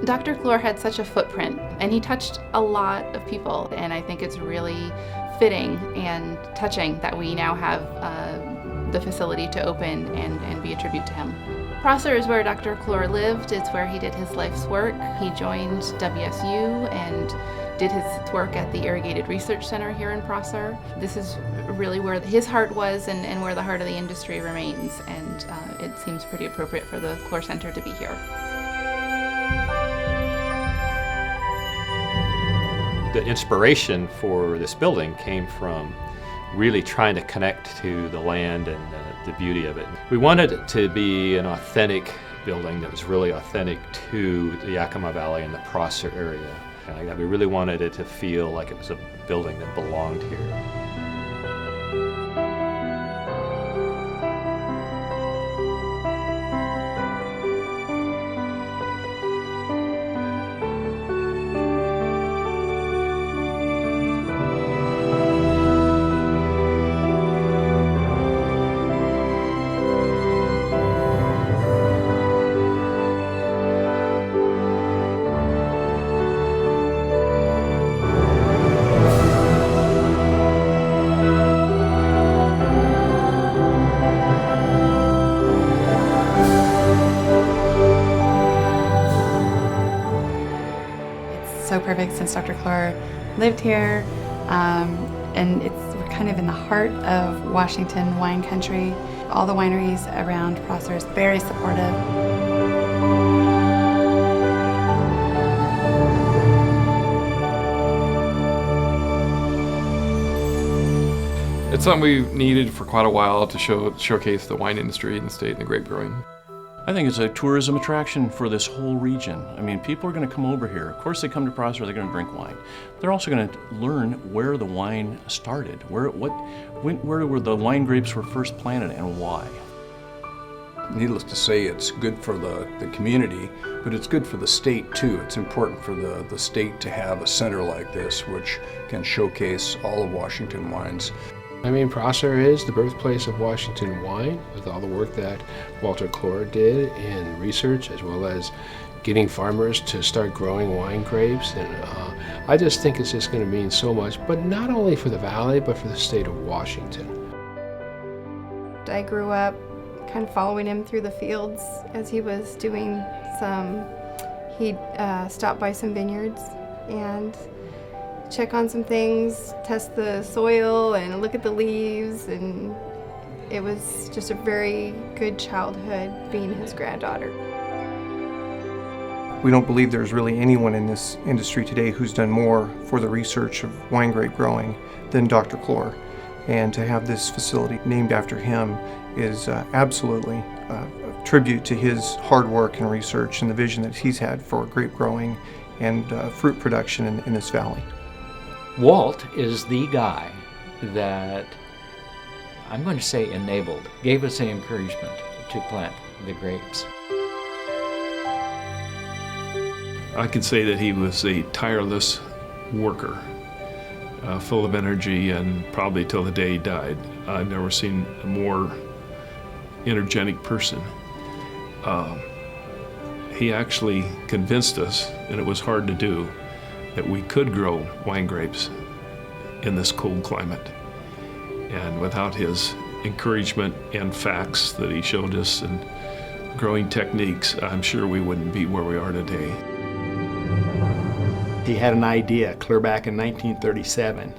Dr. Clore had such a footprint, and he touched a lot of people, and I think it's really fitting and touching that we now have the facility to open and be a tribute to him. Prosser is where Dr. Clore lived. It's where he did his life's work. He joined WSU and did his work at the Irrigated Research Center here in Prosser. This is really where his heart was and where the heart of the industry remains, and it seems pretty appropriate for the Clore Center to be here. The inspiration for this building came from really trying to connect to the land and the beauty of it. We wanted it to be an authentic building that was really authentic to the Yakima Valley and the Prosser area. And we really wanted it to feel like it was a building that belonged here. So perfect since Dr. Clore lived here, and we're kind of in the heart of Washington wine country. All the wineries around Prosser is very supportive. It's something we've needed for quite a while to showcase the wine industry in the state and the grape growing. I think it's a tourism attraction for this whole region. I mean, people are going to come over here. Of course, they come to Prosser, they're going to drink wine. They're also going to learn where the wine started, where the wine grapes were first planted and why. Needless to say, it's good for the community, but it's good for the state too. It's important for the state to have a center like this, which can showcase all of Washington wines. I mean, Prosser is the birthplace of Washington wine, with all the work that Walter Clore did in research, as well as getting farmers to start growing wine grapes. And I just think it's just going to mean so much, but not only for the valley, but for the state of Washington. I grew up kind of following him through the fields as he was doing he'd stop by some vineyards and check on some things, test the soil and look at the leaves, and it was just a very good childhood being his granddaughter. We don't believe there's really anyone in this industry today who's done more for the research of wine grape growing than Dr. Clore. And to have this facility named after him is absolutely a tribute to his hard work and research and the vision that he's had for grape growing and fruit production in this valley. Walt is the guy that, I'm going to say enabled, gave us the encouragement to plant the grapes. I could say that he was a tireless worker, full of energy, and probably till the day he died. I've never seen a more energetic person. He actually convinced us, and it was hard to do, that we could grow wine grapes in this cold climate. And without his encouragement and facts that he showed us and growing techniques, I'm sure we wouldn't be where we are today. He had an idea clear back in 1937,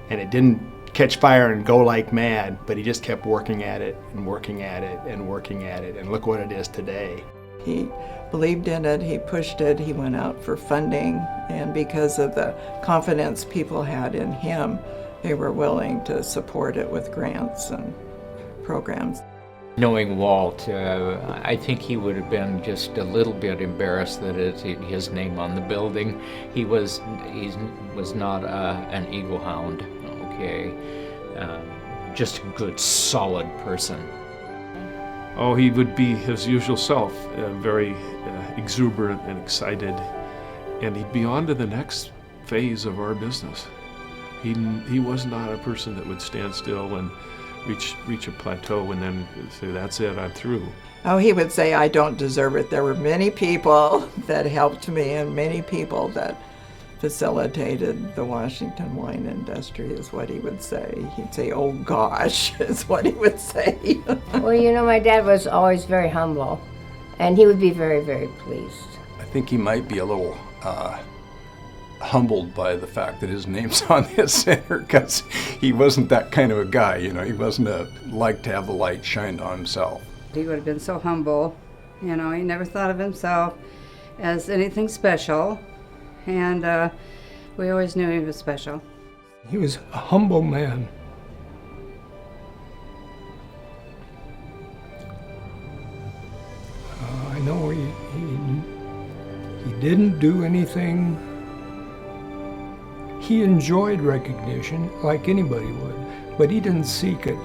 and it didn't catch fire and go like mad, but he just kept working at it and working at it and working at it, and look what it is today. He believed in it, he pushed it, he went out for funding, and because of the confidence people had in him, they were willing to support it with grants and programs. Knowing Walt, I think he would have been just a little bit embarrassed that it's his name on the building. He was not an eagle hound, okay? Just a good, solid person. Oh, he would be his usual self, very exuberant and excited, and he'd be on to the next phase of our business. He was not a person that would stand still and reach a plateau and then say, that's it, I'm through. Oh, he would say, I don't deserve it. There were many people that helped me and many people that facilitated the Washington wine industry, is what he would say. He'd say, oh gosh, is what he would say. Well, you know, my dad was always very humble, and he would be very, very pleased. I think he might be a little humbled by the fact that his name's on this center, because he wasn't that kind of a guy, you know. He wasn't like to have the light shined on himself. He would have been so humble, you know. He never thought of himself as anything special, and we always knew he was special. He was a humble man. I know he didn't do anything. He enjoyed recognition like anybody would, but he didn't seek it.